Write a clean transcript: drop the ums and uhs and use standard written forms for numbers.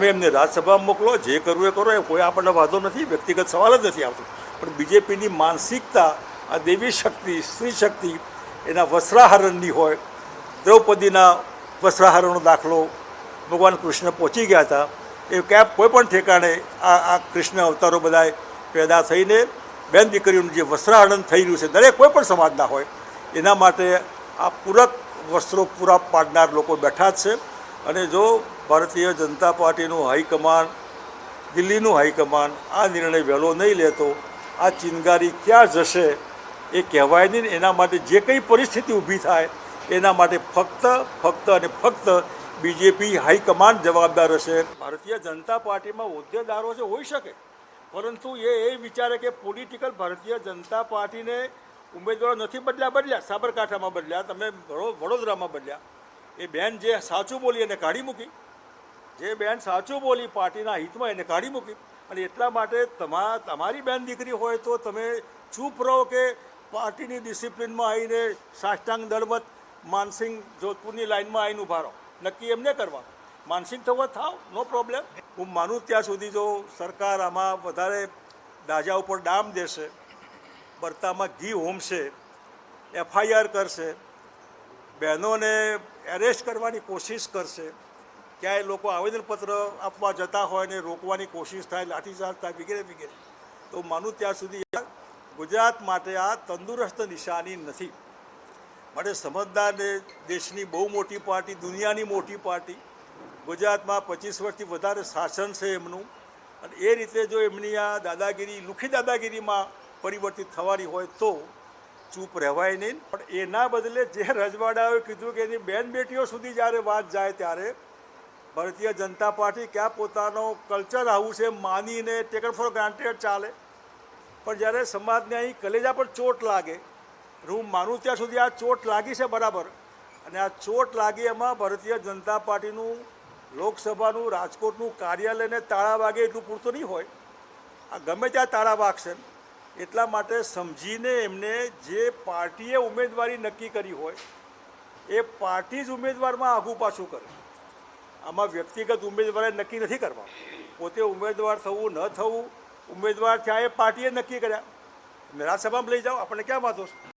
તમે એમને રાજ્યસભામાં મોકલો, જે કરવું એ કરો, એ કોઈ આપણને વાંધો નથી, વ્યક્તિગત સવાલ જ નથી આવતો. પણ બીજેપીની માનસિકતા આ દેવી શક્તિ, સ્ત્રી શક્તિ એના વસ્ત્રાહરણની હોય. દ્રૌપદીના વસ્ત્રાહરણનો દાખલો ભગવાન કૃષ્ણ પહોંચી ગયા હતા, એ ક્યાં કોઈ પણ ઠેકાણે આ કૃષ્ણ અવતારો બધાએ પેદા થઈને બેન દીકરીઓનું જે વસ્ત્રાહરણ થઈ રહ્યું છે, દરેક કોઈ પણ સમાજના હોય એના માટે આ પૂરક વસ્ત્રો પૂરા પાડનાર લોકો બેઠા જ છે. અને જો ભારતીય જનતા પાર્ટીનું હાઈકમાન્ડ, દિલ્હીનું હાઈકમાન્ડ આ નિર્ણય વહેલો નહીં લે તો આ ચિનગારી ક્યાં જશે એ કહેવાય નહીં. એના માટે જે કંઈ પરિસ્થિતિ ઊભી થાય એના માટે ફક્ત અને ફક્ત બીજેપી હાઈકમાન્ડ જવાબદાર હશે. ભારતીય જનતા પાર્ટીમાં હોદ્દેદારો જે હોઈ શકે, પરંતુ એ વિચારે કે પોલિટિકલ ભારતીય જનતા પાર્ટીને ઉમેદવારો નથી બદલ્યા, સાબરકાંઠામાં બદલ્યા, તમે વડોદરામાં બદલ્યા. એ બેન જે સાચું બોલી એને કાઢી મૂકી, જે બેન સાચું બોલી પાર્ટીના હિતમાં એને કાઢી મૂકી. અને એટલા માટે તમારી બેન દીકરી હોય તો તમે ચૂપ રહો કે પાર્ટીની ડિસિપ્લિનમાં આવીને સાષ્ટાંગ દળવત માનસિંહ જોધપુરની લાઇનમાં આવીને ઊભા રહો. નક્કી એમને કરવા, માનસિંહ થવો થાવ, નો પ્રોબ્લેમ. હું માનું ત્યાં સુધી જો સરકાર આમાં વધારે દાજા ઉપર ડામ દેશે, બરતામાં ઘી હોમશે, FIR કરશે, બહેનોને એરેસ્ટ કરવાની કોશિશ કરશે, ક્યાંય લોકો આવેદનપત્ર આપવા જતા હોય ને રોકવાની કોશિશ થાય, લાઠીચાર્જ થાય વગેરે વગેરે, તો માનું ત્યાં સુધી ગુજરાત માટે આ તંદુરસ્ત નિશાની નથી. માટે સમજદાર દેશની બહુ મોટી પાર્ટી, દુનિયાની મોટી પાર્ટી, ગુજરાતમાં 25 વર્ષથી વધારે શાસન છે એમનું, અને એ રીતે જો એમની આ દાદાગીરી, લુખી દાદાગીરીમાં પરિવર્તિત થવાની હોય તો ચૂપ રહેવાય નહીં. પણ એના બદલે જે રજવાડાઓએ કીધું કે એની બેન બેટીઓ સુધી જ્યારે વાત જાય ત્યારે ભારતીય જનતા પાર્ટી ક્યાં પોતાનો કલ્ચર આવું છે માનીને ટેકન ફોર ગ્રાન્ટેડ ચાલે. પણ જ્યારે સમાજને અહીં કલેજા પર ચોટ લાગે, હું માનું ત્યાં સુધી આ ચોટ લાગી છે બરાબર, અને આ ચોટ લાગી એમાં ભારતીય જનતા પાર્ટીનું લોકસભાનું રાજકોટનું કાર્યાલયને તાળા વાગે એટલું પૂરતું નહીં હોય, આ ગમે ત્યાં તાળા વાગશે. એટલા માટે સમજીને એમને જે પાર્ટીએ ઉમેદવારી નક્કી કરી હોય એ પાર્ટી જ ઉમેદવારમાં આઘું પાછું કરે. આમાં વ્યક્તિગત ઉમેદવારે નક્કી નથી કરવા, પોતે ઉમેદવાર થવું ન થવું ઉમેદવાર થયા એ પાર્ટીએ નક્કી કર્યા. રાજ્યસભામાં લઈ જાઓ, આપણને ક્યાં વાંધો છે?